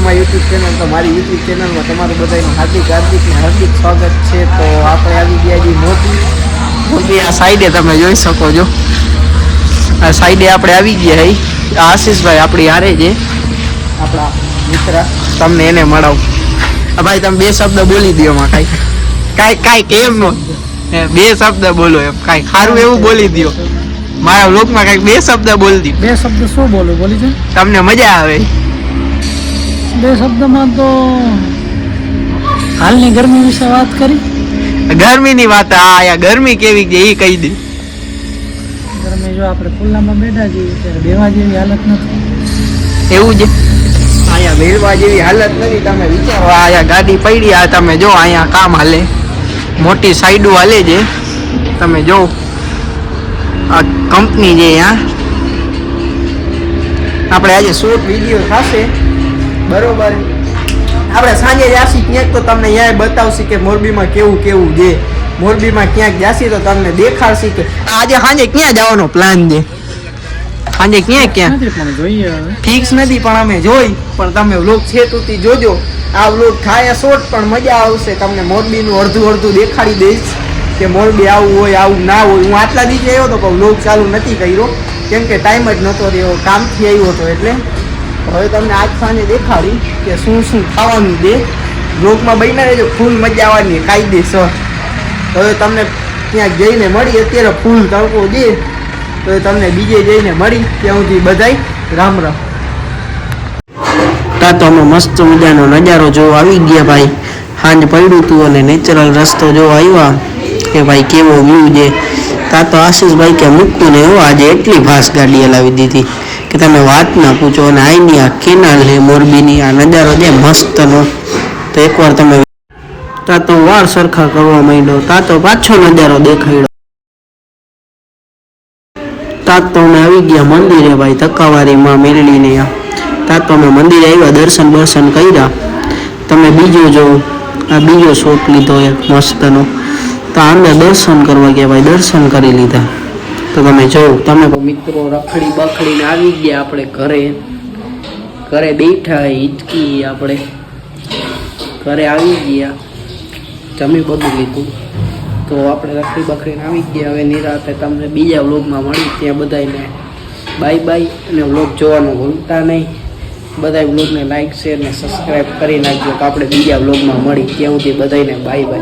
My YouTube channel. તો મારી YouTube ચેનલમાં તમારું બધાનું હાર્દિક સ્વાગત છે. તો આપણે આવી ગયા છીએ મોરબી. આ સાઈડે તમે જોઈ શકો છો, આ સાઈડે આપણે આવી ગયા. આશીષભાઈ આપણી હારે છે, આપણા મિત્ર. તમને એને મળાવું. ભાઈ તમે બે શબ્દ બોલી દો એમાં કાંઈ કેમ નો બે શબ્દ બોલો એમ કાંઈ સારું એવું બોલી દો. મારા વ્લોગમાં કાંઈક બે શબ્દ બોલી દો. બે શબ્દ શું બોલું બોલી છે તમને મજા આવે? બે શબ્દમાં તો હાલની ગરમી વિશે વાત કરી. ગરમીની વાત? આ ગરમી કેવી છે એ કહી દે. ગરમી જો આપણે ખુલ્લામાં બેઠા છીએ ત્યારે બેવા જેવી હાલત નથી. એવું છે? અહીંયા બેવા જેવી હાલત નથી. તમે વિચારો, અહીંયા ગાડી પડી, આ તમે જો અહીંયા કામ હાલે, મોટી સાઈડો હાલે છે. તમે જો આ કંપની છે. અહીંયા આપણે આજે શોર્ટ વિડીયો થશે, બરોબર. આપણે સાંજે જાસી ક્યાંક તો તમને અહીંયા બતાવશી કે મોરબીમાં કેવું છે. મોરબીમાં ક્યાંક જાસી તો તમને દેખાડશી કે આજે સાંજે ક્યાં જવાનો પ્લાન છે. સાંજે ક્યાં ફિક્સ નથી, પણ અમે જોઈ. પણ તમે વ્લોગ છે તૂટી જોજો. આ વ્લોગ થાય શોર્ટ પણ મજા આવશે. તમને મોરબીનું અડધું દેખાડી દઈશ કે મોરબી આવું હોય આવું ના હોય. હું આટલા દિવસે આવ્યો હતો પણ વ્લોગ ચાલુ નથી કર્યો, કેમ કે ટાઈમ જ નહોતો રહ્યો, કામથી આવ્યો હતો. એટલે હવે તમને આજ સાંજે દેખાડી કે શું ખાવાનું દે. વ્લોગમાં બન્યા રહેજો, ફૂલ મજા આવવાની કાયદેસર. હવે તમને ત્યાં જઈને મળી. અત્યારે ફૂલ તડકો દે તો તમને બીજે જઈને મળી. ત્યાં સુધી બધાય રામ રામ. તો અમે મસ્ત મજાનો નજારો જોવા આવી ગયા ભાઈ. સાંજ પડ્યું હતું અને નેચરલ રસ્તો જોવા આવ્યા કે ભાઈ કેવો વ્યૂ છે. તા તો આશીષભાઈ કે મૂકતું ને એવો આજે એટલી ફાસ્ટ ગાડી હલાવી દીધી કે તમે વાત ના પૂછો. અને અહીંની આ કેનાલ છે મોરબીની, આ નજારો છે મસ્તનો. તો એકવાર તમે તા તો વાળ સરખા કરવા માંડ્યો, તા તો પાછો નજારો દેખાડ્યો. તા તો અમે આવી ગયા મંદિરે ભાઈ, તકાવારીમાં મેળવીને. તા તો અમે મંદિરે આવ્યા, દર્શન કર્યા. તમે બીજો જો, આ બીજો શોટ લીધો એક મસ્તનો. તો અમે દર્શન કરવા ગયા ભાઈ, દર્શન કરી લીધા. તો તમે જો, તમે મિત્રો રખડી બખડીને આવી ગયા આપણે ઘરે બેઠા હિચકી. આપણે ઘરે આવી ગયા, જમી બધું લીધું. તો આપણે રખડી બખડીને આવી ગયા. હવે નિરાતે તમને બીજા વ્લોગમાં મળી. ત્યાં બધાને બાય. અને વ્લોગ જોવાનું ભૂલતા નહીં. બધા વ્લોગને લાઈક શેર ને સબસ્ક્રાઈબ કરી નાખજો. તો આપણે બીજા વ્લોગમાં મળી. ત્યાં સુધી બધાને બાય.